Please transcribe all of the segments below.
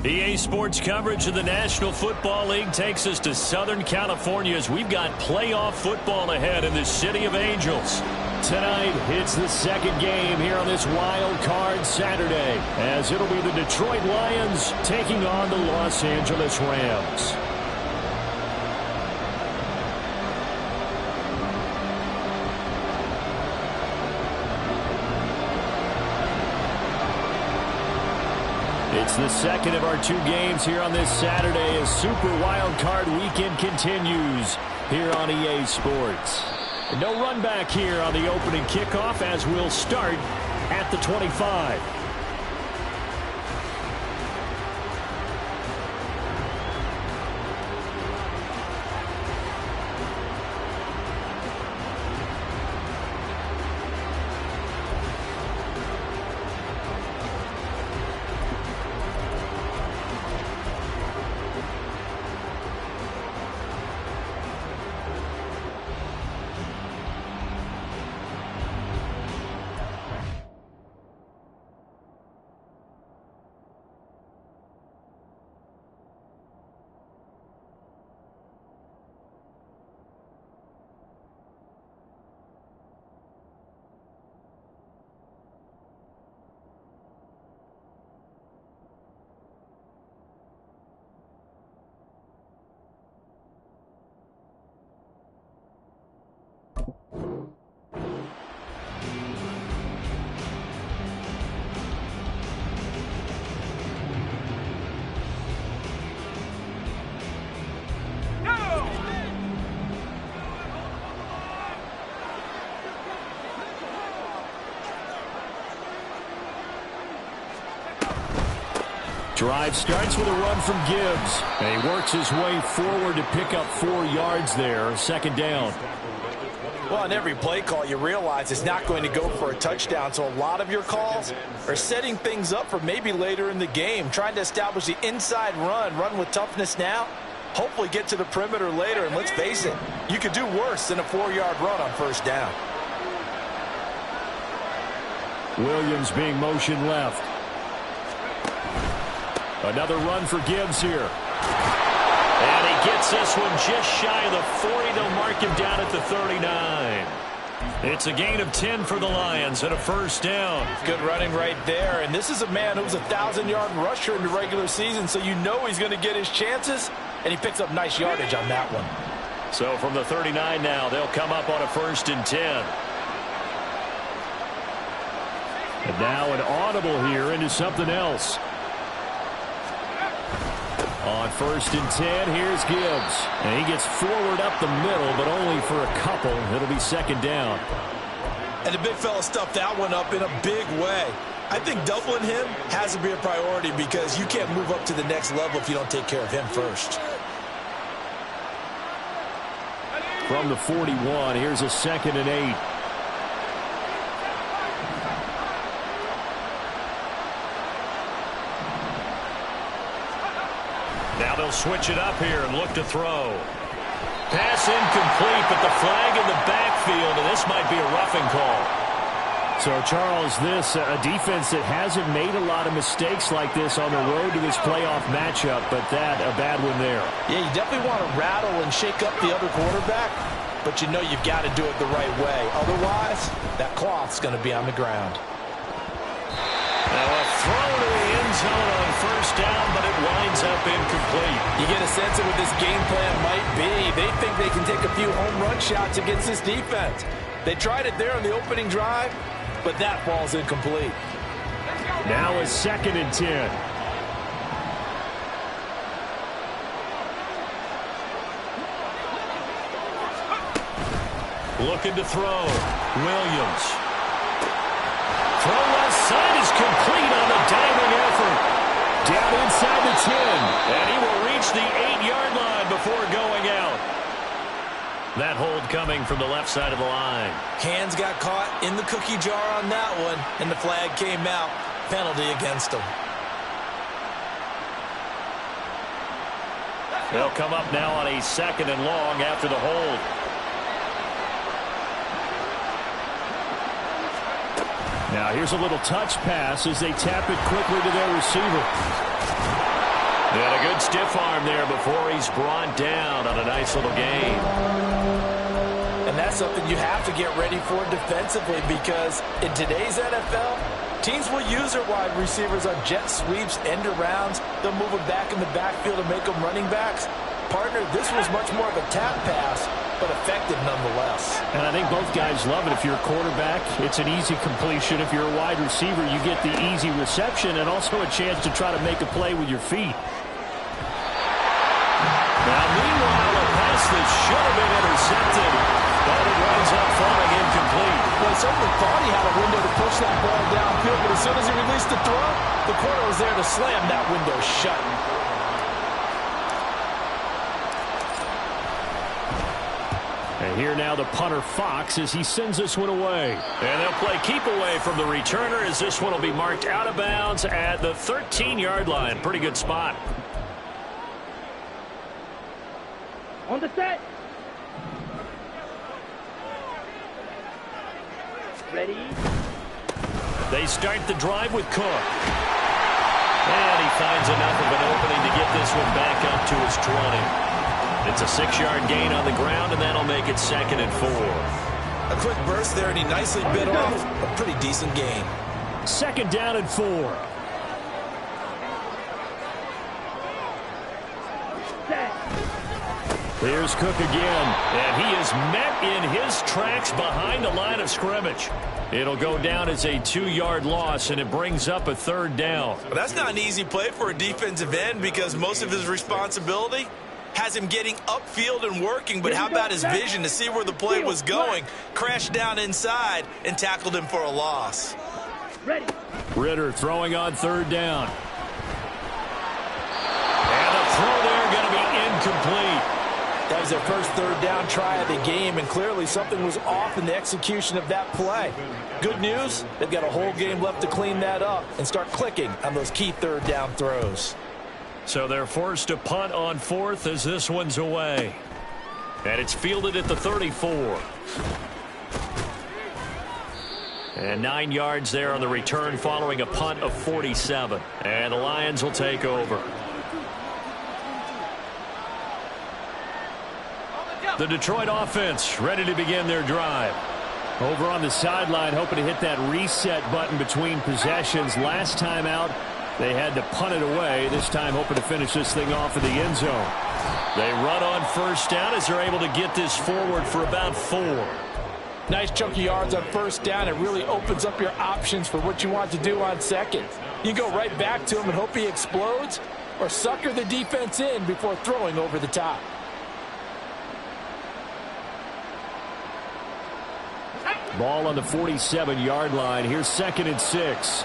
EA Sports coverage of the National Football League takes us to Southern California as we've got playoff football ahead in the City of Angels. Tonight, it's the second game here on this wild card Saturday, as it'll be the Detroit Lions taking on the Los Angeles Rams. It's the second of our two games here on this Saturday as Super Wild Card Weekend continues here on EA Sports. No run back here on the opening kickoff as we'll start at the 25. Drive starts with a run from Gibbs. And he works his way forward to pick up 4 yards there. Second down. Well, on every play call, you realize it's not going to go for a touchdown. So a lot of your calls are setting things up for maybe later in the game, trying to establish the inside run with toughness now, hopefully get to the perimeter later. And let's face it, you could do worse than a 4-yard run on first down. Williams being motioned left. Another run for Gibbs here. And he gets this one just shy of the 40. They'll mark him down at the 39. It's a gain of 10 for the Lions and a first down. Good running right there. And this is a man who's a 1,000-yard rusher in the regular season, so you know he's going to get his chances, and he picks up nice yardage on that one. So from the 39 now, they'll come up on a 1st and 10. And now an audible here into something else. On 1st and 10, here's Gibbs. And he gets forward up the middle, but only for a couple. It'll be second down. And the big fella stuffed that one up in a big way. I think doubling him has to be a priority because you can't move up to the next level if you don't take care of him first. From the 41, here's a 2nd and 8. Now they'll switch it up here and look to throw. Pass incomplete, but the flag in the backfield, and this might be a roughing call. So, Charles, this a defense that hasn't made a lot of mistakes like this on the road to this playoff matchup, but that a bad one there. Yeah, you definitely want to rattle and shake up the other quarterback, but you know you've got to do it the right way. Otherwise, that cloth's going to be on the ground. Now a throw to the end zone on first down, but it winds up incomplete. You get a sense of what this game plan might be. They think they can take a few home run shots against this defense. They tried it there on the opening drive, but that ball's incomplete. Now a 2nd and 10. Looking to throw. Williams. Throw left side is complete on the diving effort. Down inside the 10. And he will reach the 8-yard line before going out. That hold coming from the left side of the line. Hands got caught in the cookie jar on that one, and the flag came out. Penalty against him. They'll come up now on a 2nd and long after the hold. Now here's a little touch pass as they tap it quickly to their receiver. And a good stiff arm there before he's brought down on a nice little gain. And that's something you have to get ready for defensively, because in today's NFL, teams will use their wide receivers on jet sweeps, end arounds. They'll move them back in the backfield and make them running backs. Partner, this was much more of a tap pass, but effective nonetheless. And I think both guys love it. If you're a quarterback, it's an easy completion. If you're a wide receiver, you get the easy reception and also a chance to try to make a play with your feet. Now, meanwhile, a pass that should have been intercepted, but it runs up falling incomplete. Well, he certainly thought he had a window to push that ball downfield, but as soon as he released the throw, the corner was there to slam that window shut. And here now the punter Fox as he sends this one away. And they'll play keep away from the returner as this one will be marked out of bounds at the 13-yard line. Pretty good spot. On the set. Ready. They start the drive with Cook. And he finds enough of an opening to get this one back up to his 20. It's a 6-yard gain on the ground, and that'll make it 2nd and 4. A quick burst there, and he nicely bit off a pretty decent gain. 2nd down and 4. Here's Cook again, and he is met in his tracks behind the line of scrimmage. It'll go down as a 2-yard loss, and it brings up a 3rd down. Well, that's not an easy play for a defensive end, because most of his responsibility has him getting upfield and working, but how about his vision to see where the play was going? Crashed down inside and tackled him for a loss. Ready. Ritter throwing on 3rd down. And the throw there going to be incomplete. That was their first 3rd down try of the game, and clearly something was off in the execution of that play. Good news, they've got a whole game left to clean that up and start clicking on those key 3rd down throws. So they're forced to punt on 4th as this one's away. And it's fielded at the 34. And 9 yards there on the return following a punt of 47. And the Lions will take over. The Detroit offense ready to begin their drive. Over on the sideline, hoping to hit that reset button between possessions. Last time out, they had to punt it away. This time hoping to finish this thing off in the end zone. They run on 1st down as they're able to get this forward for about 4. Nice chunky yards on 1st down. It really opens up your options for what you want to do on 2nd. You go right back to him and hope he explodes, or sucker the defense in before throwing over the top. Ball on the 47-yard line. Here's 2nd and 6.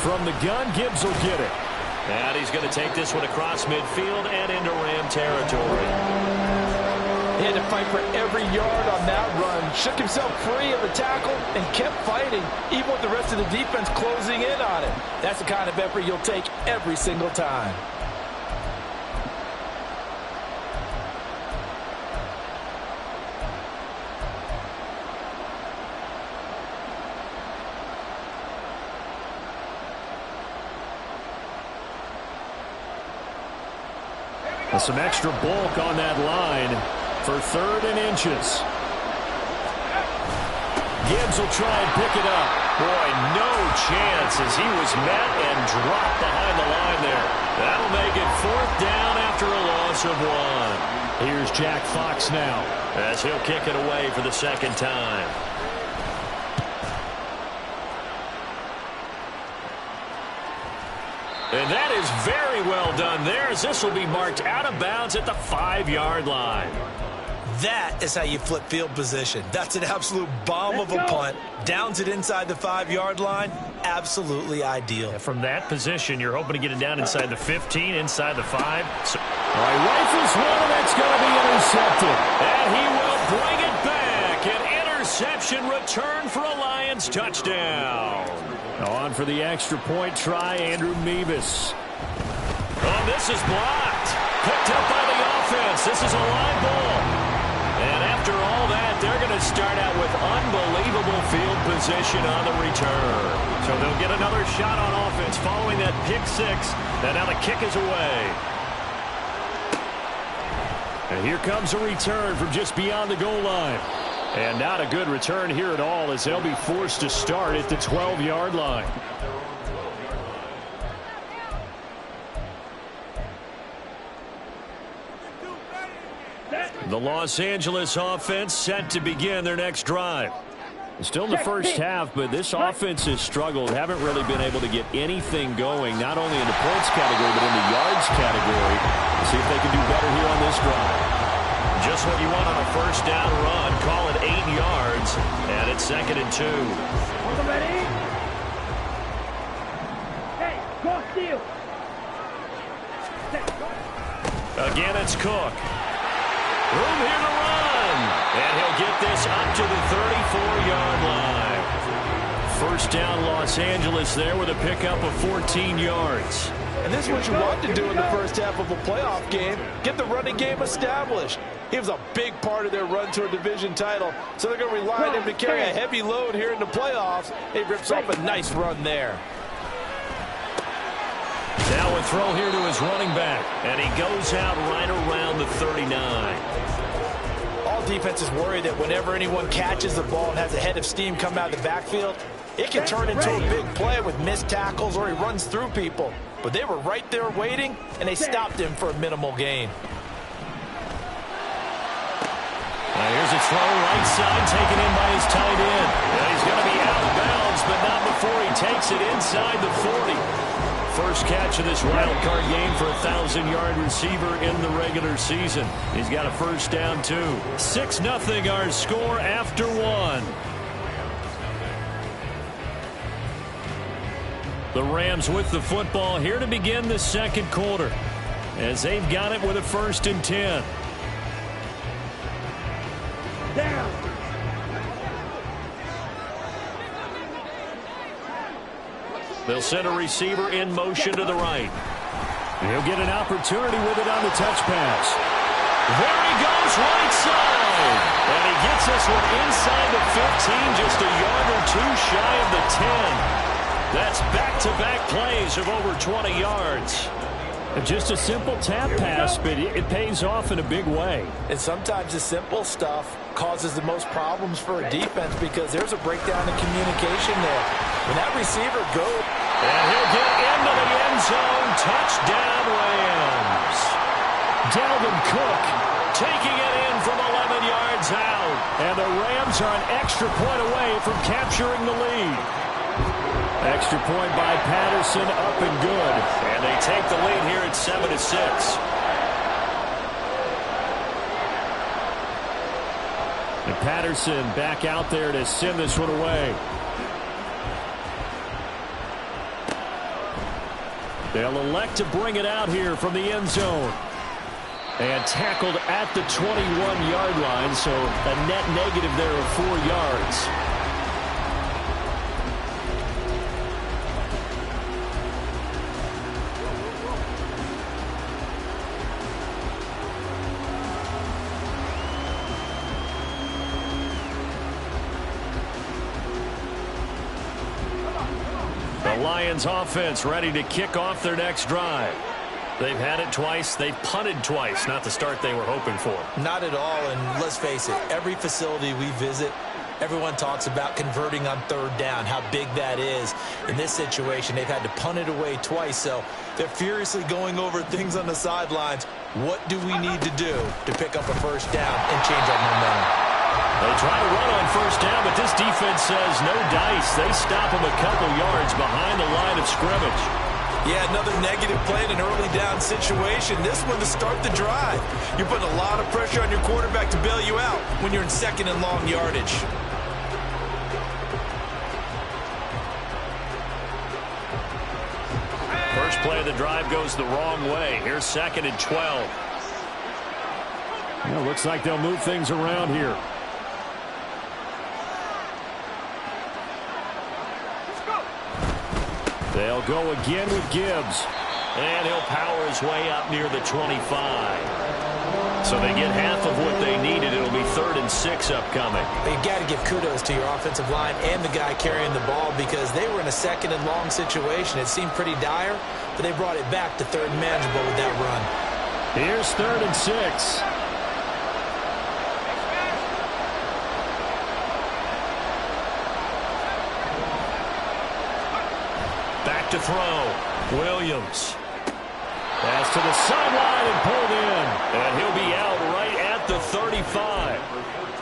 From the gun, Gibbs will get it. And he's going to take this one across midfield and into Ram territory. He had to fight for every yard on that run. Shook himself free of the tackle and kept fighting, even with the rest of the defense closing in on him. That's the kind of effort you'll take every single time. Some extra bulk on that line for 3rd and inches. Gibbs will try and pick it up. Boy, no chance as he was met and dropped behind the line there. That'll make it 4th down after a loss of 1. Here's Jack Fox now as he'll kick it away for the 2nd time. And that is very well done there, as this will be marked out of bounds at the 5-yard line. That is how you flip field position. That's an absolute bomb of a punt. Downs it inside the 5-yard line. Absolutely ideal. From that position, you're hoping to get it down inside the 15, inside the 5. So, all right, rifles one, and that's going to be intercepted. And he will bring it back. An interception return for a Lions touchdown. On for the extra point try, Andrew Mevis. Oh, this is blocked. Picked up by the offense. This is a live ball. And after all that, they're going to start out with unbelievable field position on the return. So they'll get another shot on offense following that pick six. And now the kick is away. And here comes a return from just beyond the goal line. And not a good return here at all, as they'll be forced to start at the 12-yard line. The Los Angeles offense set to begin their next drive. Still in the first half, but this offense has struggled. Haven't really been able to get anything going, not only in the points category, but in the yards category. Let's see if they can do better here on this drive. Just what you want on a first down run. Call it 8 yards, and it's 2nd and 2. Ready? Hey, go steal. Again, it's Cook. Room here to run. And he'll get this up to the 34-yard line. First down, Los Angeles there with a pickup of 14 yards. And this is what you want to do in the first half of a playoff game. Get the running game established. He was a big part of their run to a division title. So they're going to rely on him to carry a heavy load here in the playoffs. He rips off a nice run there. Now a throw here to his running back. And he goes out right around the 39. All defenses worry that whenever anyone catches the ball and has a head of steam come out of the backfield, it can turn into a big play with missed tackles or he runs through people. But they were right there waiting, and they stopped him for a minimal gain. Now here's a throw right side taken in by his tight end. And he's going to be out of bounds, but not before he takes it inside the 40. First catch of this wild card game for a 1,000-yard receiver in the regular season. He's got a first down, too. 6-0 our score after one. The Rams with the football here to begin the second quarter, as they've got it with a 1st and 10. Down. They'll send a receiver in motion to the right. He'll get an opportunity with it on the touch pass. There he goes, right side. And he gets this one inside the 15, just a yard or two shy of the 10. That's back-to-back plays of over 20 yards. Just a simple tap pass, but it pays off in a big way. And sometimes the simple stuff causes the most problems for a defense because there's a breakdown in communication there. When that receiver goes, and he'll get into the end zone. Touchdown, Rams. Dalvin Cook taking it in from 11 yards out. And the Rams are an extra point away from capturing the lead. Extra point by Patterson, up and good. And they take the lead here at 7-6. And Patterson back out there to send this one away. They'll elect to bring it out here from the end zone. And tackled at the 21-yard line, so a net negative there of 4 yards. The Lions offense ready to kick off their next drive. They've had it twice. They've punted twice. Not the start they were hoping for. Not at all, and let's face it, every facility we visit, everyone talks about converting on 3rd down, how big that is. In this situation, they've had to punt it away twice, so they're furiously going over things on the sidelines. What do we need to do to pick up a first down and change our momentum? They try to run on first down, but this defense says no dice. They stop them a couple yards behind the line of scrimmage. Yeah, another negative play in an early down situation. This one to start the drive. You're putting a lot of pressure on your quarterback to bail you out when you're in 2nd and long yardage. First play of the drive goes the wrong way. Here's 2nd and 12. Well, looks like they'll move things around here. They'll go again with Gibbs. And he'll power his way up near the 25. So they get half of what they needed. It'll be 3rd and 6 upcoming. You've got to give kudos to your offensive line and the guy carrying the ball because they were in a 2nd and long situation. It seemed pretty dire, but they brought it back to 3rd and manageable with that run. Here's 3rd and 6. Back to throw. Williams. Pass to the sideline and pulled in. And he'll be out right at the 35.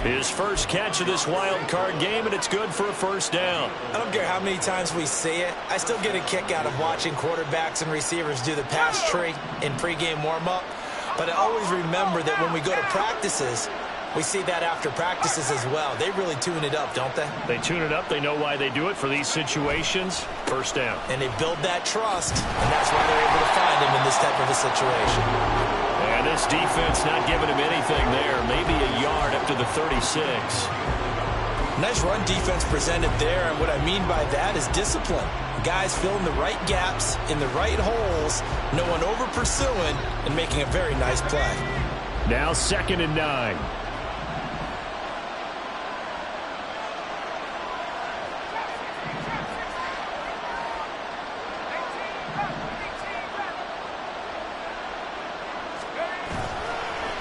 His first catch of this wild card game, and it's good for a 1st down. I don't care how many times we see it. I still get a kick out of watching quarterbacks and receivers do the pass tree in pregame warm-up. But I always remember that when we go to practices, we see that after practices as well. They really tune it up, don't they? They tune it up. They know why they do it for these situations. 1st down. And they build that trust, and that's why they're able to find him in this type of a situation. And this defense not giving him anything there. Maybe a yard up to the 36. Nice run defense presented there, and what I mean by that is discipline. Guys filling the right gaps in the right holes, no one over pursuing, and making a very nice play. Now 2nd and 9.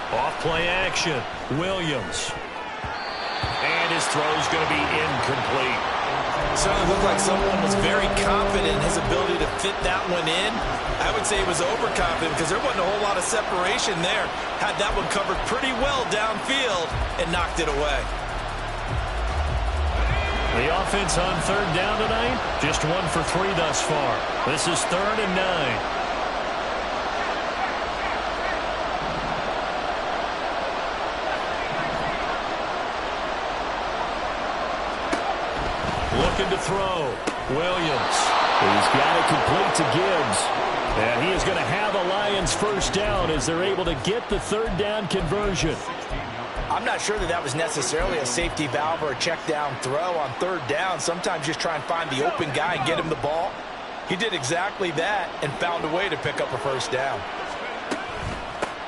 Off-play action. Williams. And his throw's going to be incomplete. Certainly looked like someone was very confident in his ability to fit that one in. I would say he was overconfident because there wasn't a whole lot of separation there. Had that one covered pretty well downfield and knocked it away. The offense on 3rd down tonight, just 1 for 3 thus far. This is 3rd and 9. Looking to throw. Williams. He's got it complete to Gibbs. And he is going to have a Lions 1st down as they're able to get the 3rd down conversion. I'm not sure that was necessarily a safety valve or a check down throw on 3rd down. Sometimes just try and find the open guy and get him the ball. He did exactly that and found a way to pick up a 1st down.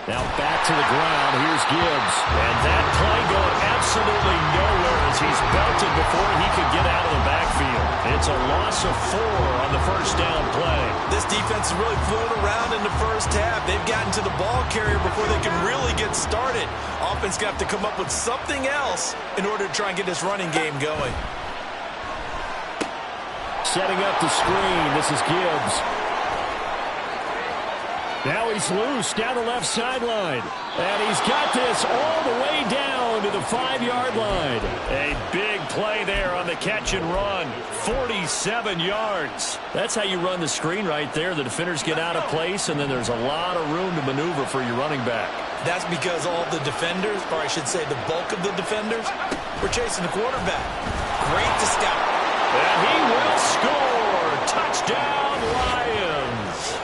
Now back to the ground. Here's Gibbs. And that play going absolutely nowhere as he's belted before he could get out of the backfield. It's a loss of 4 on the 1st down play. This defense is really flew around in the 1st half. They've gotten to the ball carrier before they can really get started. Offense got to come up with something else in order to try and get this running game going. Setting up the screen. This is Gibbs. Now he's loose down the left sideline. And he's got this all the way down to the 5-yard line. A big play there on the catch and run. 47 yards. That's how you run the screen right there. The defenders get out of place, and then there's a lot of room to maneuver for your running back. That's because all the defenders, or I should say the bulk of the defenders, were chasing the quarterback. Great to scout. And he will score. Touchdown, Lions.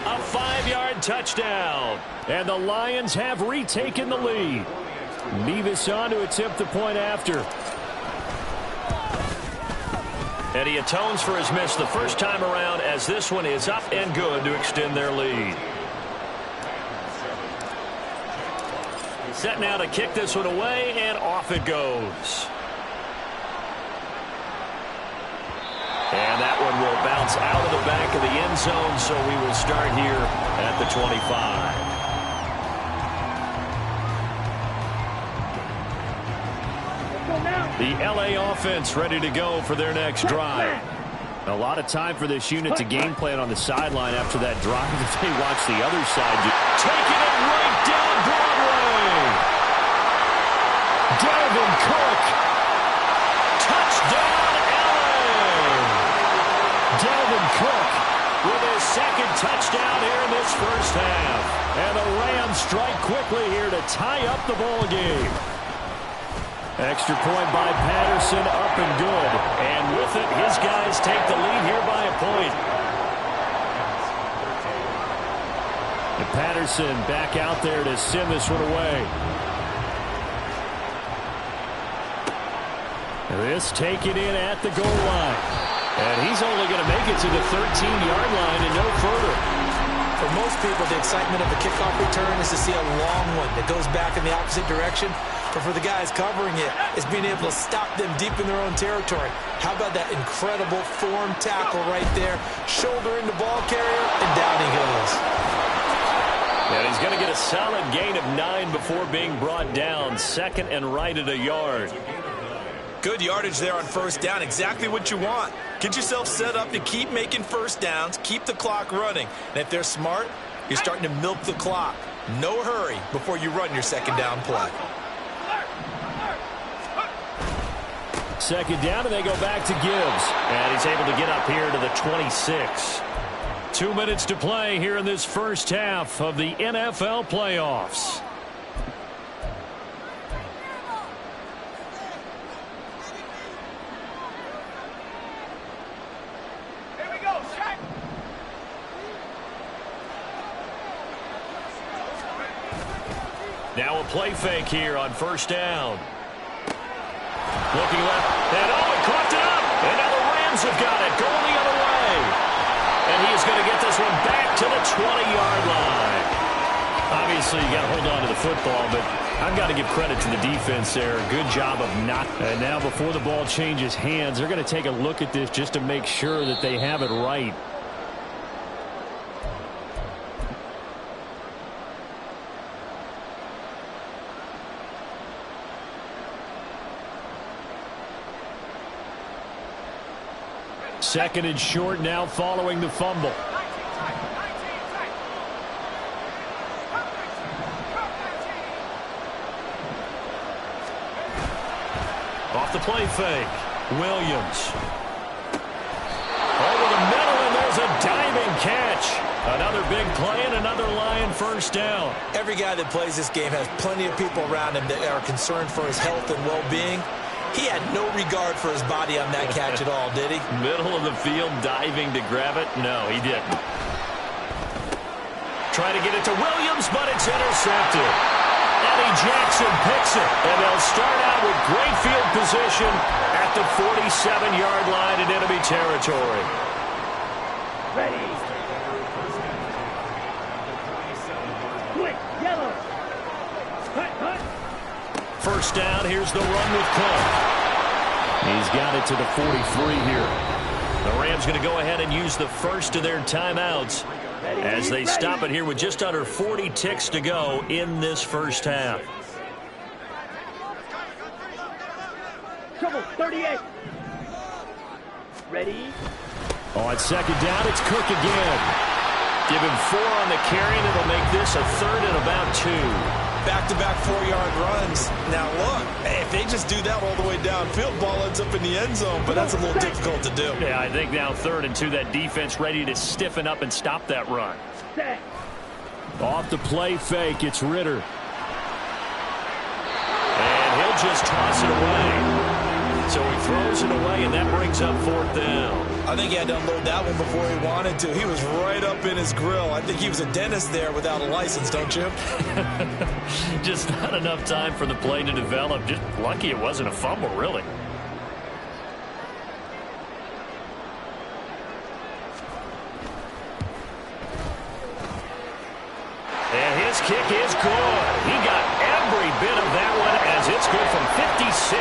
A 5-yard touchdown. And the Lions have retaken the lead. Nevis on to attempt the point after. And he atones for his miss the first time around as this one is up and good to extend their lead. Set now to kick this one away, and off it goes. And that one will bounce out of the back of the end zone, so we will start here at the 25. The LA offense ready to go for their next drive. A lot of time for this unit to game plan on the sideline after that drive that they watch the other side do. Taking it right down Broadway. Dalvin Cook. Touchdown, LA. Dalvin Cook with his 2nd touchdown here in this first half. And the Rams strike quickly here to tie up the ball game. Extra point by Patterson, up and good. And with it, his guys take the lead here by a point. And Patterson back out there to send this one away. This taken in at the goal line. And he's only going to make it to the 13-yard line and no further. For most people, the excitement of a kickoff return is to see a long one that goes back in the opposite direction. But for the guys covering it, it's being able to stop them deep in their own territory. How about that incredible form tackle right there? Shoulder in the ball carrier, and down he goes. And he's going to get a solid gain of 9 before being brought down. Second and right at a yard. Good yardage there on first down. Exactly what you want. Get yourself set up to keep making first downs, keep the clock running. And if they're smart, you're starting to milk the clock. No hurry before you run your second down play. Second down, and they go back to Gibbs. And he's able to get up here to the 26. 2 minutes to play here in this first half of the NFL playoffs. Now a play fake here on first down. Looking left, and it caught it up. And now the Rams have got it, going the other way. And he is going to get this one back to the 20-yard line. Obviously, you got to hold on to the football, but I've got to give credit to the defense there. Good job of not. And now before the ball changes hands, they're going to take a look at this just to make sure that they have it right. Second and short now following the fumble. Off the play fake. Williams. Over the middle, and there's a diving catch. Another big play and another Lion first down. Every guy that plays this game has plenty of people around him that are concerned for his health and well-being. He had no regard for his body on that catch at all, did he? Middle of the field, diving to grab it. No, he didn't. Trying to get it to Williams, but it's intercepted. Eddie Jackson picks it, and they'll start out with great field position at the 47-yard line in enemy territory. Ready. Quick, yellow. Cut. First down, here's the run with Cook. He's got it to the 43 here. The Rams going to go ahead and use the first of their timeouts as they stop it here with just under 40 ticks to go in this first half. Trouble, 38. Ready. On second down, it's Cook again. Give him 4 on the carry, and it'll make this a third and about 2. Back-to-back 4-yard runs. Now, look, if they just do that all the way downfield, ball ends up in the end zone, but that's a little difficult to do. Yeah, I think now 3rd and 2, that defense ready to stiffen up and stop that run. Set. Off the play fake, it's Ritter. And he'll just toss it away. So he throws it away, and that brings up 4th down. I think he had to unload that one before he wanted to. He was right up in his grill. I think he was a dentist there without a license, don't you? Just not enough time for the play to develop. Just lucky it wasn't a fumble, really. And his kick is good. He got every bit of that one as it's good from 56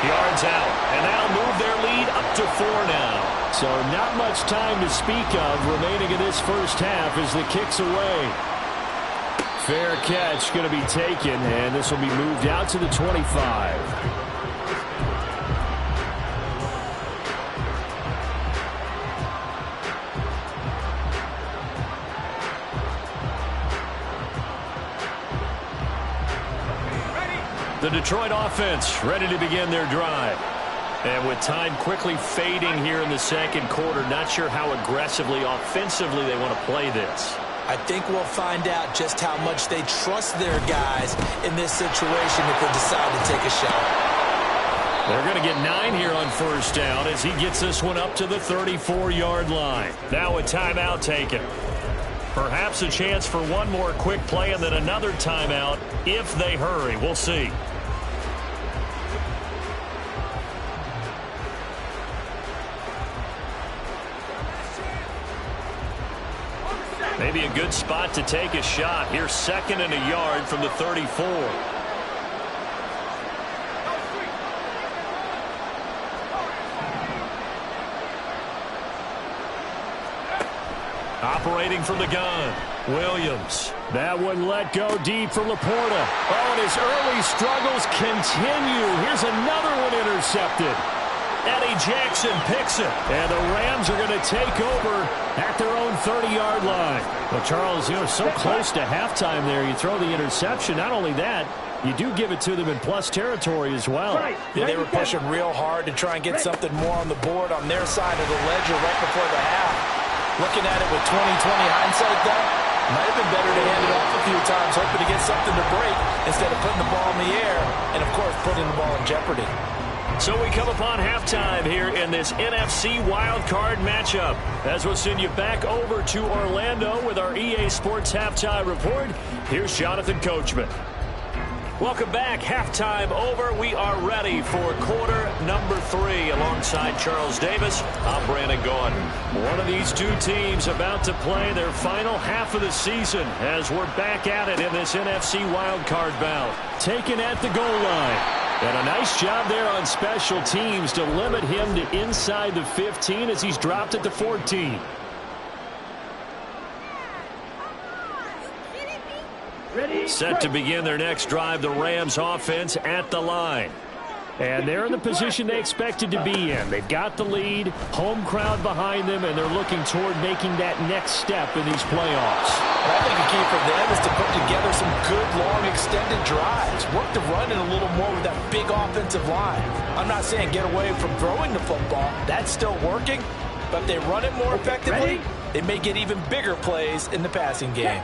yards out. And that'll move their lead up to 4 now. So not much time to speak of remaining in this first half as the kick's away. Fair catch going to be taken, and this will be moved out to the 25. The Detroit offense ready to begin their drive. And with time quickly fading here in the second quarter, not sure how aggressively, offensively they want to play this. I think we'll find out just how much they trust their guys in this situation if they decide to take a shot. They're going to get 9 here on first down as he gets this one up to the 34-yard line. Now a timeout taken. Perhaps a chance for one more quick play and then another timeout if they hurry. We'll see. Maybe a good spot to take a shot. Here's 2nd and a yard from the 34. Operating from the gun, Williams. That one let go deep for Laporta. Oh, and his early struggles continue. Here's another one intercepted. Eddie Jackson picks it. And the Rams are going to take over at their own 30-yard line. Well, Charles, so close to halftime there. You throw the interception. Not only that, you do give it to them in plus territory as well. Yeah, they were pushing real hard to try and get something more on the board on their side of the ledger right before the half. Looking at it with 20/20 hindsight, though, might have been better to hand it off a few times, hoping to get something to break instead of putting the ball in the air and, of course, putting the ball in jeopardy. So we come upon halftime here in this NFC wildcard matchup. As we'll send you back over to Orlando with our EA Sports Halftime Report, here's Jonathan Coachman. Welcome back. Halftime over. We are ready for quarter number 3. Alongside Charles Davis, I'm Brandon Gordon. One of these two teams about to play their final half of the season as we're back at it in this NFC wildcard bout. Taken at the goal line. And a nice job there on special teams to limit him to inside the 15 as he's dropped at the 14. Set to begin their next drive, the Rams offense at the line. And they're in the position they expected to be in. They've got the lead, home crowd behind them, and they're looking toward making that next step in these playoffs. I think the key for them is to put together some good, long, extended drives. Work the run in a little more with that big offensive line. I'm not saying get away from throwing the football. That's still working. But if they run it more effectively, they may get even bigger plays in the passing game.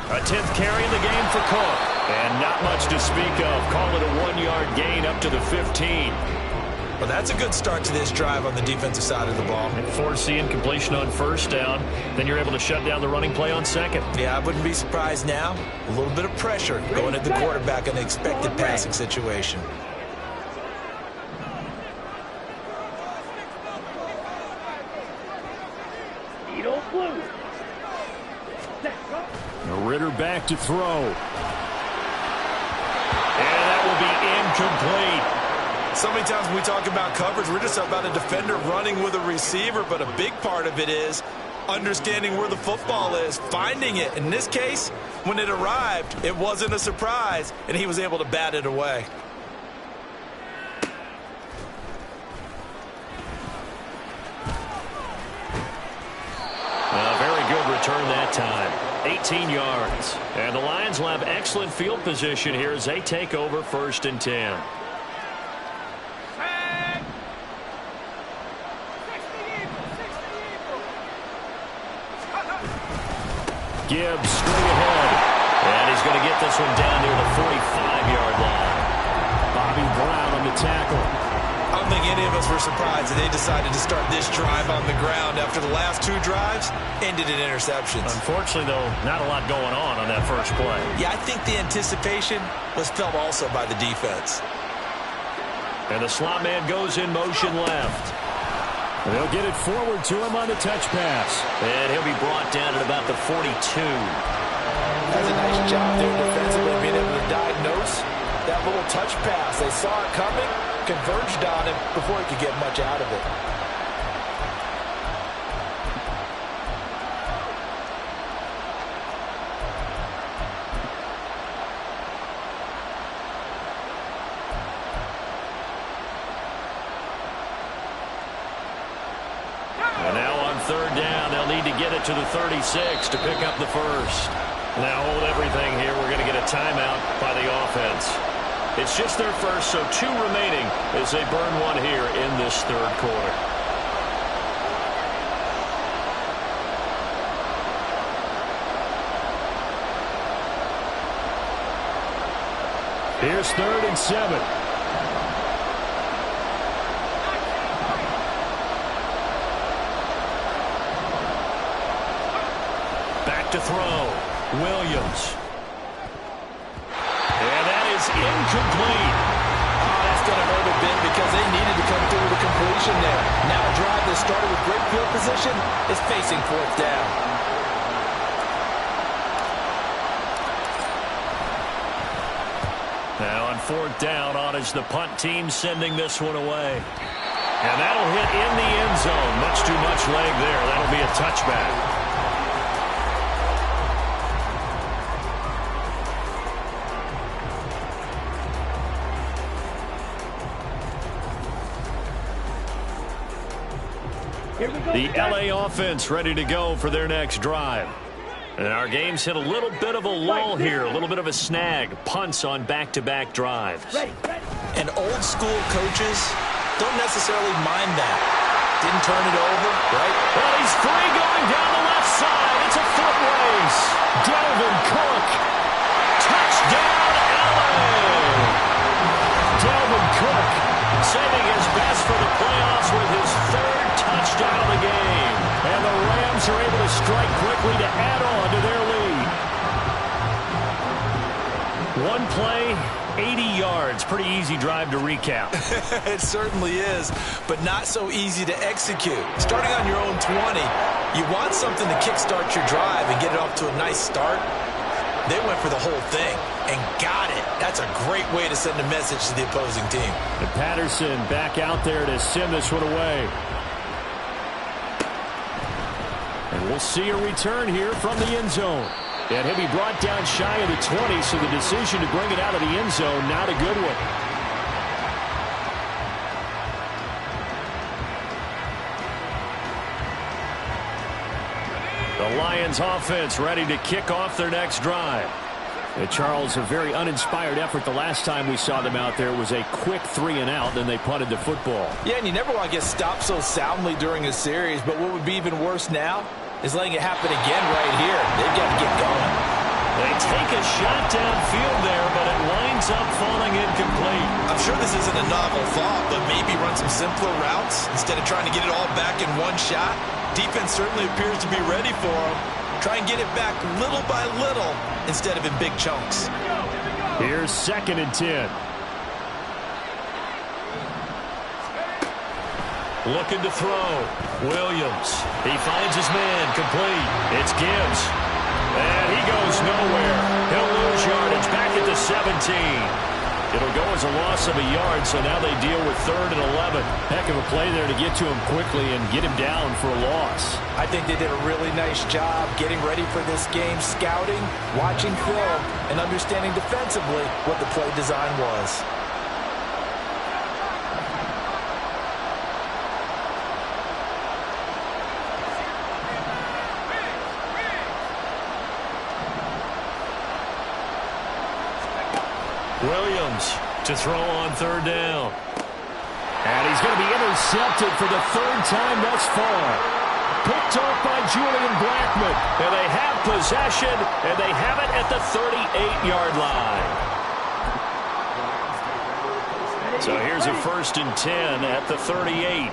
A 10th carry in the game for Cook. And not much to speak of. Call it a 1-yard gain up to the 15. Well, that's a good start to this drive on the defensive side of the ball. And force the incompletion on first down. Then you're able to shut down the running play on second. Yeah, I wouldn't be surprised now. A little bit of pressure going at the quarterback in an expected passing situation. Ritter back to throw. And that will be incomplete. So many times when we talk about coverage, we're just about a defender running with a receiver, but a big part of it is understanding where the football is, finding it. In this case, when it arrived, it wasn't a surprise, and he was able to bat it away. A very good return that time. 18 yards. And the Lions will have excellent field position here as they take over 1st and 10. Gibbs straight ahead. And he's going to get this one down near the 45-yard line. Bobby Brown on the tackle. I don't think any of us were surprised that they decided to start this drive on the ground after the last 2 drives ended in interceptions. Unfortunately, though, not a lot going on that first play. Yeah, I think the anticipation was felt also by the defense. And the slot man goes in motion left. They'll get it forward to him on the touch pass. And he'll be brought down at about the 42. That's a nice job there defensively, being able to diagnose that little touch pass. They saw it coming, converged on him before he could get much out of it. And now on 3rd down, they'll need to get it to the 36 to pick up the first. Now hold everything here. We're going to get a timeout by the offense. It's just their first, so 2 remaining as they burn one here in this 3rd quarter. Here's 3rd and 7. Back to throw. Williams. And that is incomplete. Oh, that's going to hurt a bit because they needed to come through with a completion there. Now a drive that started with great field position is facing fourth down. Now on fourth down, on is the punt team sending this one away. And that'll hit in the end zone. Much too much leg there. That'll be a touchback. The LA offense ready to go for their next drive. And our game's hit a little bit of a lull here, a little bit of a snag. Punts on back-to-back drives. And old school coaches don't necessarily mind that. Didn't turn it over, right? Well, he's free going down the left side. It's a foot race. Delvin Cook. Touchdown, LA. Delvin Cook saving his best for the playoffs with his third touchdown of the game. And the Rams are able to strike quickly to add on to their lead. One play, 80 yards. Pretty easy drive to recap. It certainly is, but not so easy to execute. Starting on your own 20, you want something to kickstart your drive and get it off to a nice start. They went for the whole thing and got it. That's a great way to send a message to the opposing team. And Patterson back out there to send this one away. And we'll see a return here from the end zone. And he'll be brought down shy of the 20, so the decision to bring it out of the end zone, not a good one. The Lions offense ready to kick off their next drive. And Charles, a very uninspired effort the last time we saw them out there. It was a quick 3-and-out, then they punted the football. Yeah, and you never want to get stopped so soundly during a series, but what would be even worse now is letting it happen again right here. They've got to get going. They take a shot downfield there, but it winds up falling incomplete. I'm sure this isn't a novel thought, but maybe run some simpler routes instead of trying to get it all back in one shot. Defense certainly appears to be ready for them. Try and get it back little by little instead of in big chunks. Here's 2nd and 10. Looking to throw. Williams. He finds his man. Complete. It's Gibbs. And he goes nowhere. He'll lose yardage back at the 17. It'll go as a loss of a yard, so now they deal with 3rd and 11. Heck of a play there to get to him quickly and get him down for a loss. I think they did a really nice job getting ready for this game, scouting, watching film, and understanding defensively what the play design was. Williams to throw on 3rd down. And he's going to be intercepted for the 3rd time thus far. Picked off by Julian Blackmon. And they have possession, and they have it at the 38-yard line. So here's a 1st and 10 at the 38.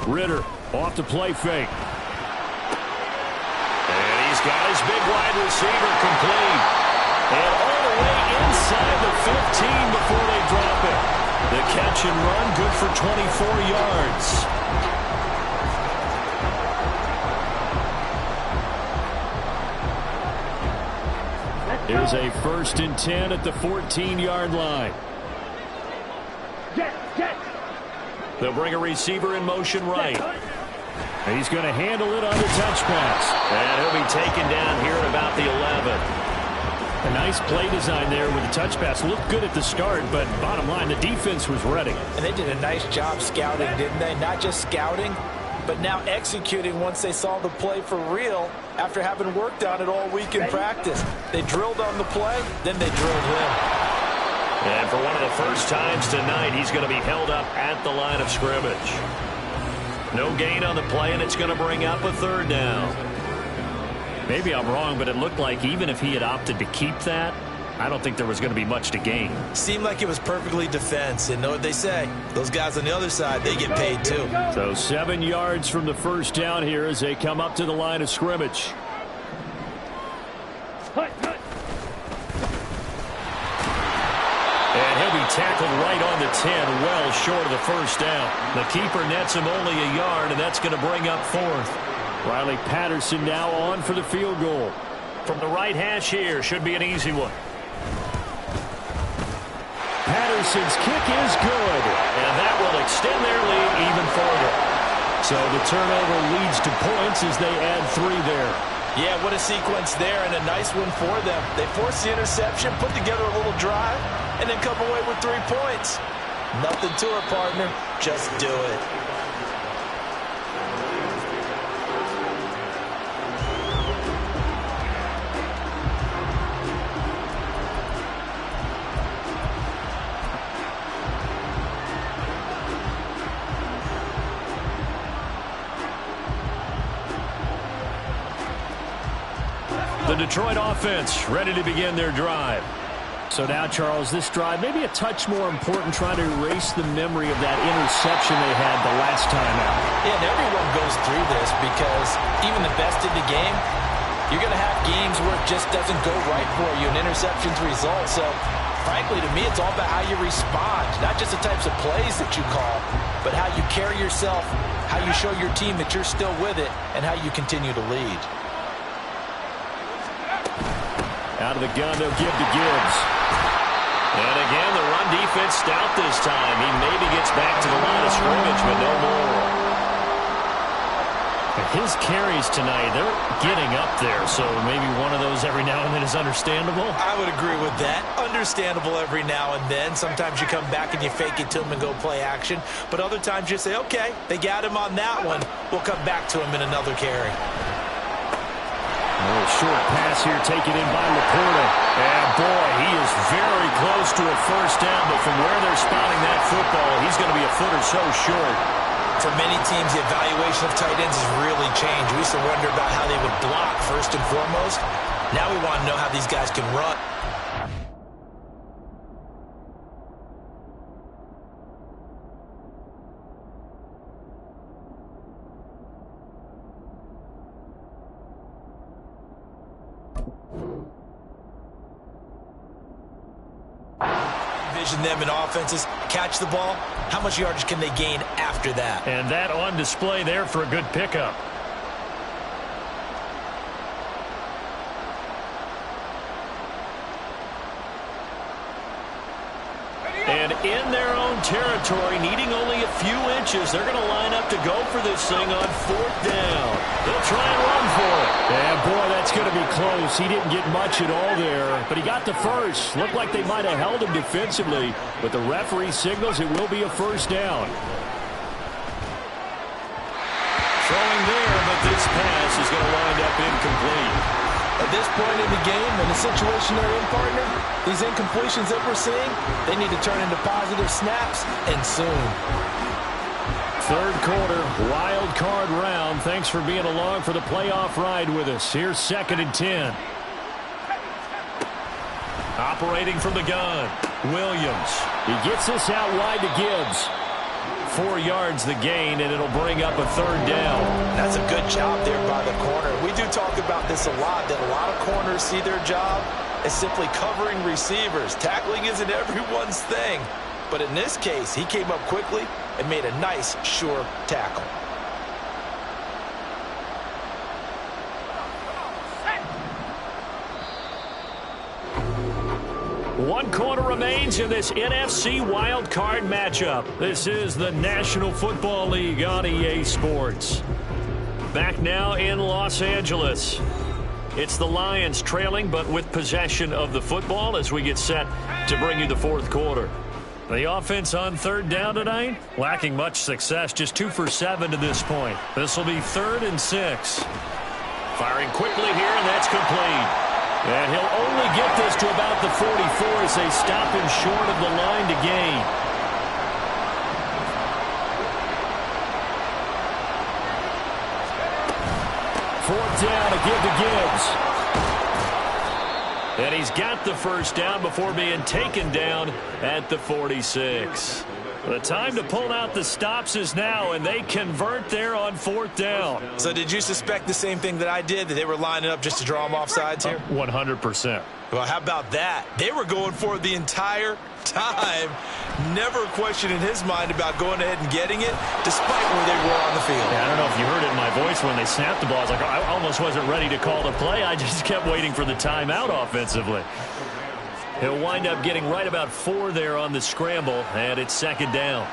Ritter off the play fake. And he's got his big wide receiver complete. And all the way inside the 15 before they drop it. The catch and run good for 24 yards. Here's a 1st and 10 at the 14-yard line. They'll bring a receiver in motion right. And he's going to handle it on the touch pass. And he'll be taken down here at about the 11. A nice play design there with the touch pass. Looked good at the start, but bottom line, the defense was ready. And they did a nice job scouting, didn't they? Not just scouting, but now executing once they saw the play for real after having worked on it all week in practice. They drilled on the play, then they drilled him. And for one of the first times tonight, he's going to be held up at the line of scrimmage. No gain on the play, and it's going to bring up a 3rd down. Maybe I'm wrong, but it looked like even if he had opted to keep that, I don't think there was going to be much to gain. Seemed like it was perfectly defense, and know what they say. Those guys on the other side, they get paid too. So 7 yards from the 1st down here as they come up to the line of scrimmage. tackled right on the 10, well short of the first down. The keeper nets him only a yard, and that's going to bring up fourth. Riley Patterson now on for the field goal. From the right hash here, should be an easy one. Patterson's kick is good, and that will extend their lead even further. So the turnover leads to points as they add 3 there. Yeah, what a sequence there, and a nice one for them. They forced the interception, put together a little drive, and then come away with 3 points. Nothing to it, partner. Just do it. The Detroit offense ready to begin their drive. So now, Charles, this drive maybe a touch more important, trying to erase the memory of that interception they had the last time out. Yeah, and everyone goes through this because even the best in the game, you're going to have games where it just doesn't go right for you, and interceptions result. So, frankly, to me, it's all about how you respond, not just the types of plays that you call, but how you carry yourself, how you show your team that you're still with it, and how you continue to lead. Out of the gun, they'll give to Gibbs. And again, the run defense stout this time. He maybe gets back to the line of scrimmage, but no more. His carries tonight, they're getting up there, so maybe one of those every now and then is understandable. I would agree with that. Understandable every now and then. Sometimes you come back and you fake it to him and go play action. But other times you say, okay, they got him on that one. We'll come back to him in another carry. A little short pass here taken in by Laporta. And boy, he is very close to a first down, but from where they're spotting that football, he's going to be a foot or so short. For many teams, the evaluation of tight ends has really changed. We used to wonder about how they would block first and foremost. Now we want to know how these guys can run. Them in offenses, catch the ball, how much yardage can they gain after that? And that on display there for a good pickup. And in their own territory, needing only a few inches, they're going to line up to go for this thing on 4th down. They'll try and run for it. And boy, that's going to be close. He didn't get much at all there, but he got the first. Looked like they might have held him defensively, but the referee signals it will be a first down. Throwing there, but this pass is going to wind up incomplete. At this point in the game, in the situation they're in, partner, these incompletions that we're seeing, they need to turn into positive snaps, and soon. Third quarter, wild card round. Thanks for being along for the playoff ride with us. Here's 2nd and 10. Operating from the gun, Williams. He gets this out wide to Gibbs. 4 yards the gain, and it'll bring up a 3rd down. That's a good job there by the corner. We do talk about this a lot, that a lot of corners see their job as simply covering receivers. Tackling isn't everyone's thing. But in this case, he came up quickly and made a nice, sure tackle. One quarter remains in this NFC wildcard matchup. This is the National Football League on EA Sports. Back now in Los Angeles. It's the Lions trailing, but with possession of the football as we get set to bring you the 4th quarter. The offense on 3rd down tonight, lacking much success, just 2 for 7 to this point. This will be 3rd and 6. Firing quickly here, and that's complete. And he'll only get this to about the 44 as they stop him short of the line to gain. Fourth down to give to Gibbs. And he's got the first down before being taken down at the 46. The time to pull out the stops is now, and they convert there on 4th down. So did you suspect the same thing that I did, that they were lining up just to draw them off sides here? 100%. Well, how about that? They were going for it the entire time. Never a question in his mind about going ahead and getting it, despite where they were on the field. Yeah, I don't know if you heard it in my voice when they snapped the ball. I was like, I almost wasn't ready to call the play. I just kept waiting for the timeout offensively. He'll wind up getting right about 4 there on the scramble, and it's 2nd down.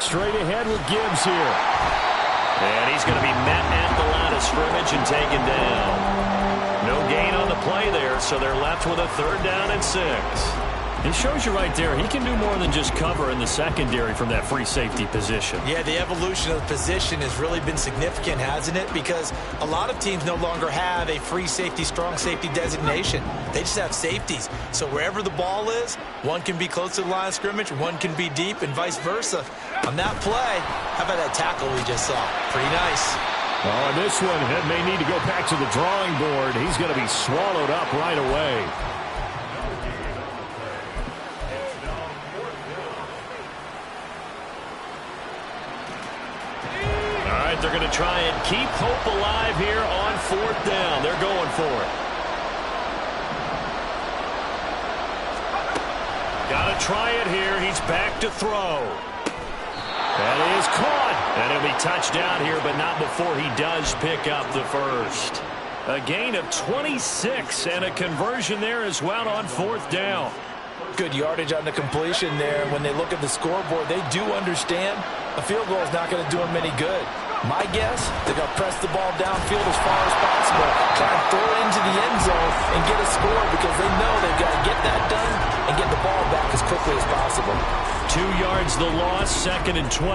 Straight ahead with Gibbs here. And he's going to be met at the line of scrimmage and taken down. No gain on the play there, so they're left with a 3rd down and 6. It shows you right there, he can do more than just cover in the secondary from that free safety position. Yeah, the evolution of the position has really been significant, hasn't it? Because a lot of teams no longer have a free safety, strong safety designation. They just have safeties. So wherever the ball is, one can be close to the line of scrimmage, one can be deep, and vice versa. On that play, how about that tackle we just saw? Pretty nice. Oh, and this one may need to go back to the drawing board. He's going to be swallowed up right away. They're going to try and keep hope alive here on 4th down. They're going for it. Got to try it here. He's back to throw. That is caught. And it'll be touchdown here, but not before he does pick up the first. A gain of 26 and a conversion there as well on 4th down. Good yardage on the completion there. When they look at the scoreboard, they do understand a field goal is not going to do them any good. My guess, they're going to press the ball downfield as far as possible, try and throw it into the end zone and get a score because they know they've got to get that done and get the ball back as quickly as possible. 2 yards the loss, 2nd and 12.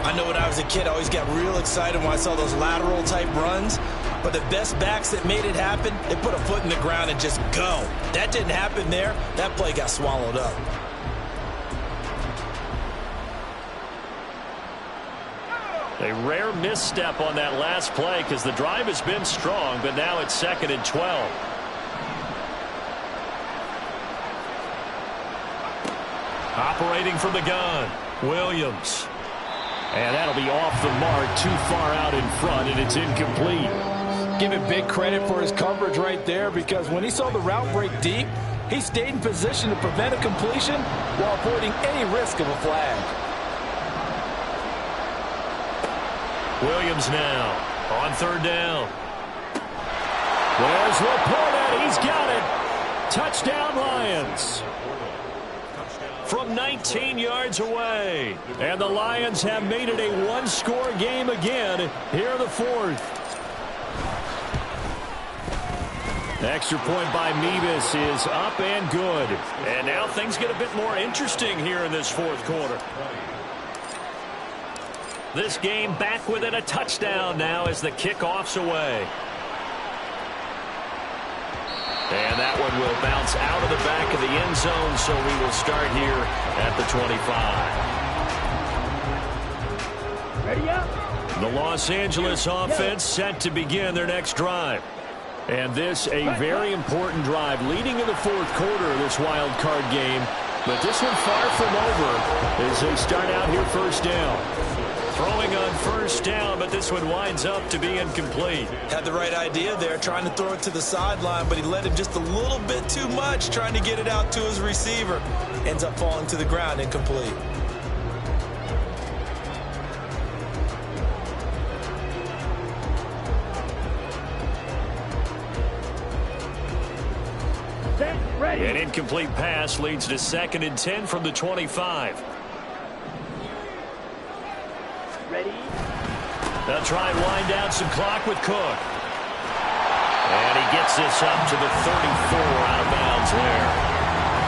I know when I was a kid, I always got real excited when I saw those lateral type runs. But the best backs that made it happen, they put a foot in the ground and just go. That didn't happen there. That play got swallowed up. A rare misstep on that last play because the drive has been strong, but now it's 2nd and 12. Operating from the gun, Williams. And that'll be off the mark, too far out in front, and it's incomplete. Give him big credit for his coverage right there because when he saw the route break deep, he stayed in position to prevent a completion while avoiding any risk of a flag. Williams now on 3rd down. There's Laporta. He's got it. Touchdown, Lions. From 19 yards away. And the Lions have made it a one-score game again here in the 4th. Extra point by Mevis is up and good. And now things get a bit more interesting here in this 4th quarter. This game back within a touchdown now as the kickoff's away. And that one will bounce out of the back of the end zone, so we will start here at the 25. Ready up. The Los Angeles offense set to begin their next drive. And this a very important drive leading in the 4th quarter of this wild card game. But this one far from over as they start out here 1st down. Throwing on 1st down, but this one winds up to be incomplete. Had the right idea there, trying to throw it to the sideline, but he let him just a little bit too much, trying to get it out to his receiver. Ends up falling to the ground, incomplete. Ready. An incomplete pass leads to 2nd and 10 from the 25. Ready. They'll try and wind down some clock with Cook. And he gets this up to the 34 out of bounds there.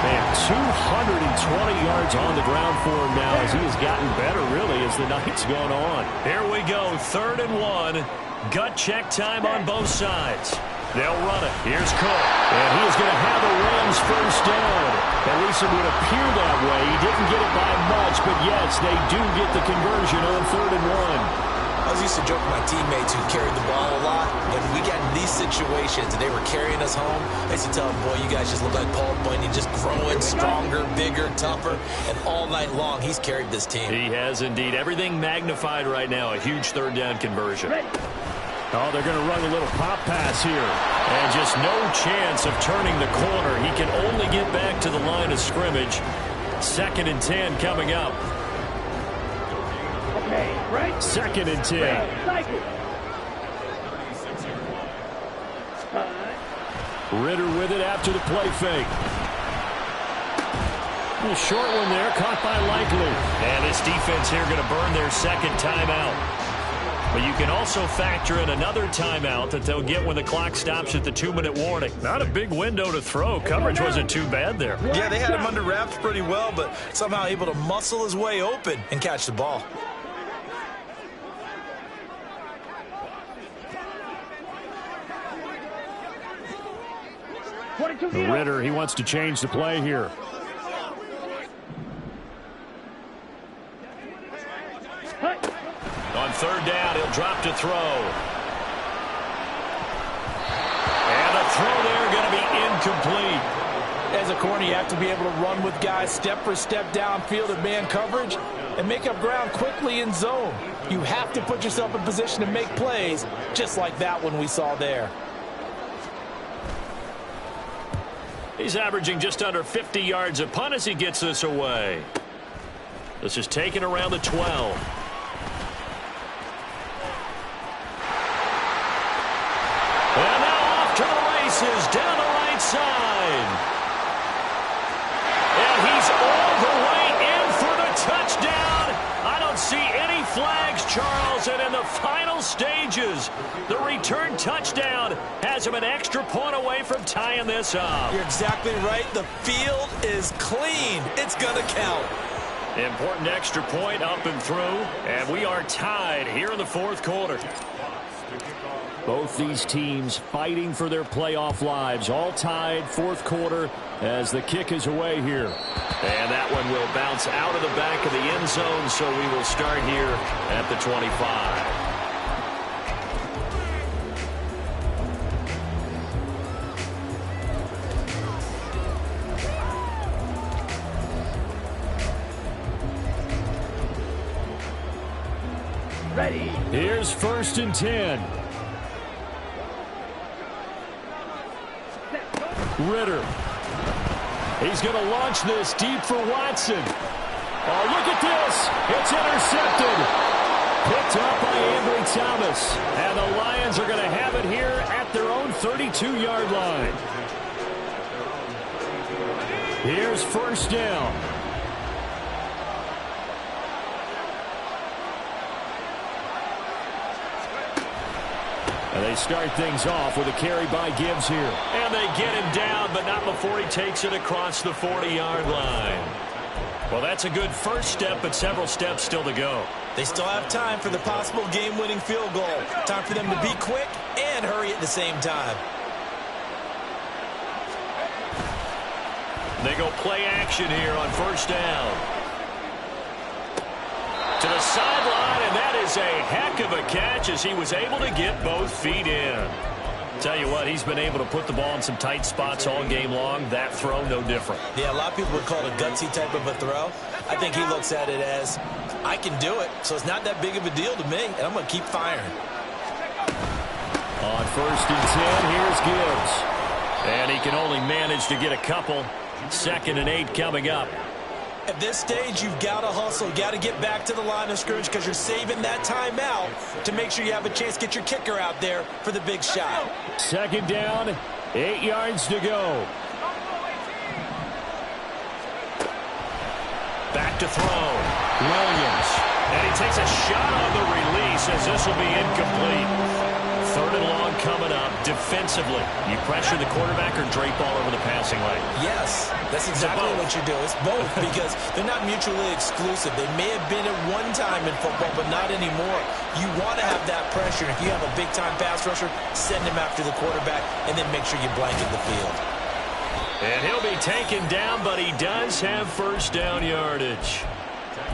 Man, 220 yards on the ground for him now as he has gotten better, really, as the night's gone on. Here we go, 3rd and 1. Gut check time on both sides. They'll run it. Here's Cook. And he is going to have the Rams 1st down. At least it would appear that way. He didn't get it by much, but yes, they do get the conversion on 3rd and 1. I was used to joke with my teammates who carried the ball a lot. When we got in these situations, and they were carrying us home, I used to tell them, boy, you guys just look like Paul Bunyan, just growing stronger, bigger, tougher, and all night long, he's carried this team. He has indeed. Everything magnified right now. A huge third down conversion. Oh, they're going to run a little pop pass here. And just no chance of turning the corner. He can only get back to the line of scrimmage. 2nd and 10 coming up. Okay, right. 2nd and 10. Cycle. Ritter with it after the play fake. A short one there, caught by Likely. And this defense here going to burn their 2nd timeout. But you can also factor in another timeout that they'll get when the clock stops at the 2-minute warning. Not a big window to throw. Coverage wasn't too bad there. Yeah, they had him under wraps pretty well, but somehow able to muscle his way open and catch the ball. Ritter, he wants to change the play here. On 3rd down, he'll drop to throw. And the throw there going to be incomplete. As a corner, you have to be able to run with guys step for step downfield in man coverage and make up ground quickly in zone. You have to put yourself in position to make plays, just like that one we saw there. He's averaging just under 50 yards a punt as he gets this away. This is taken around the 12. And now off to the races down the right side. And he's all the way in for the touchdown. I don't see any flags, Charles. And in the final stages, the return touchdown has him an extra point away from tying this up. You're exactly right. The field is clean. It's going to count. Important extra point up and through. And we are tied here in the 4th quarter. Both these teams fighting for their playoff lives. All tied, 4th quarter as the kick is away here. And that one will bounce out of the back of the end zone, so we will start here at the 25. Ready. Here's 1st and 10. Ritter. He's going to launch this deep for Watson. Oh, look at this. It's intercepted. Picked up by Ambry Thomas. And the Lions are going to have it here at their own 32-yard line. Here's 1st down. And they start things off with a carry by Gibbs here. And they get him down, but not before he takes it across the 40-yard line. Well, that's a good first step, but several steps still to go. They still have time for the possible game-winning field goal. Time for them to be quick and hurry at the same time. They go play action here on 1st down. To the sideline, and that is a heck of a catch as he was able to get both feet in. Tell you what, he's been able to put the ball in some tight spots all game long. That throw, no different. Yeah, a lot of people would call it a gutsy type of a throw. I think he looks at it as, I can do it, so it's not that big of a deal to me, and I'm going to keep firing. On 1st and 10, here's Gibbs. And he can only manage to get a couple. 2nd and 8 coming up. At this stage, you've got to hustle. You've got to get back to the line of scrimmage because you're saving that timeout to make sure you have a chance to get your kicker out there for the big shot. 2nd down, 8 yards to go. Back to throw. Williams. And he takes a shot on the release as this will be incomplete. 3rd and long coming up. Defensively, you pressure the quarterback or drape all over the passing lane? Yes, that's exactly what you do. It's both because they're not mutually exclusive. They may have been at one time in football, but not anymore. You want to have that pressure. If you have a big-time pass rusher, send him after the quarterback and then make sure you blanket the field. And he'll be taken down, but he does have 1st down yardage.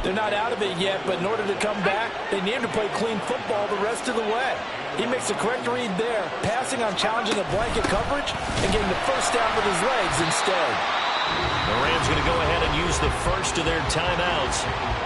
They're not out of it yet, but in order to come back, they need to play clean football the rest of the way. He makes a correct read there. Pass passing on challenging a blanket coverage and getting the first down with his legs instead. The Rams going to go ahead and use the first of their timeouts,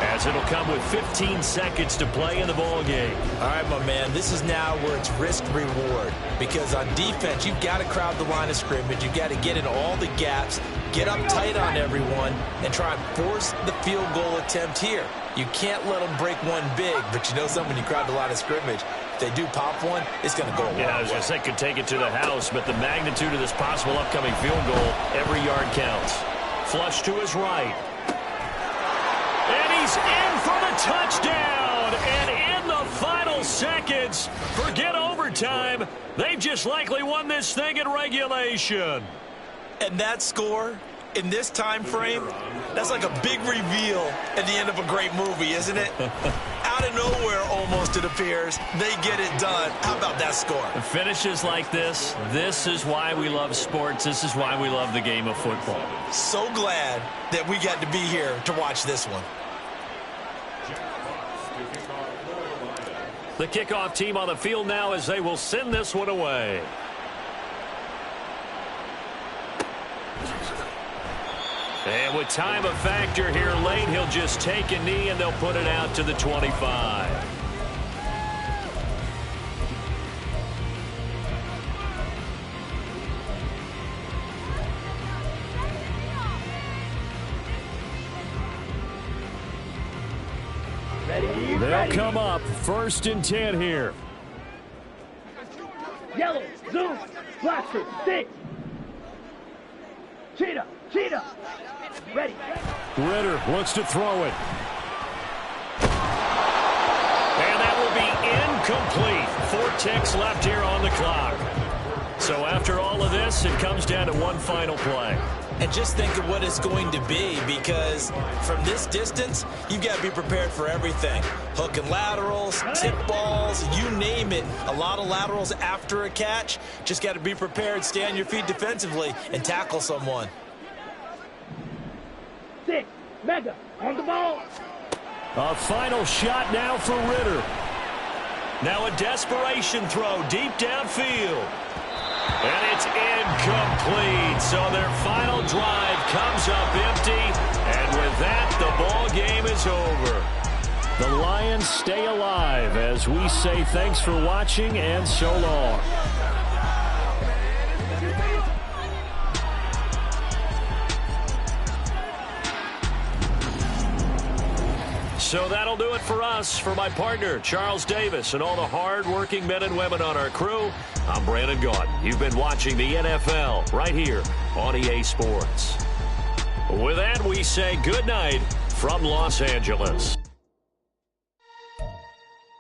as it'll come with 15 seconds to play in the ball game. All right, my man, this is now where it's risk-reward, because on defense, you've got to crowd the line of scrimmage. You've got to get in all the gaps, get up tight on everyone, and try and force the field goal attempt here. You can't let them break one big, but you know something, when you crowd the line of scrimmage, if they do pop one, it's going to go a long way. Yeah, I was going to say could take it to the house, but the magnitude of this possible upcoming field goal, every yard counts. Flush to his right. And he's in for the touchdown. And in the final seconds, forget overtime. They've just likely won this thing in regulation. And that score, in this time frame, that's like a big reveal at the end of a great movie, isn't it? Out of nowhere, almost, it appears, they get it done. How about that score? Finishes like this is why we love sports. This is why we love the game of football. So glad that we got to be here to watch this one. The kickoff team on the field now as they will send this one away. And with time a factor here late, he'll just take a knee and they'll put it out to the 25. They'll come up 1st and 10 here. Yellow, zoom, blaster, stick. Cheetah, cheetah. Ready. Ritter looks to throw it. And that will be incomplete. 4 ticks left here on the clock. So after all of this, it comes down to one final play. And just think of what it's going to be, because from this distance, you've got to be prepared for everything. Hook and laterals, tip balls, you name it. A lot of laterals after a catch. Just got to be prepared, stay on your feet defensively, and tackle someone. 6, Mega, on the ball. A final shot now for Ritter. Now a desperation throw deep downfield. And it's incomplete. So their final drive comes up empty. And with that, the ball game is over. The Lions stay alive as we say thanks for watching and so long. So that'll do it for us. For my partner, Charles Davis, and all the hard-working men and women on our crew, I'm Brandon Gaudin. You've been watching the NFL right here on EA Sports. With that, we say good night from Los Angeles.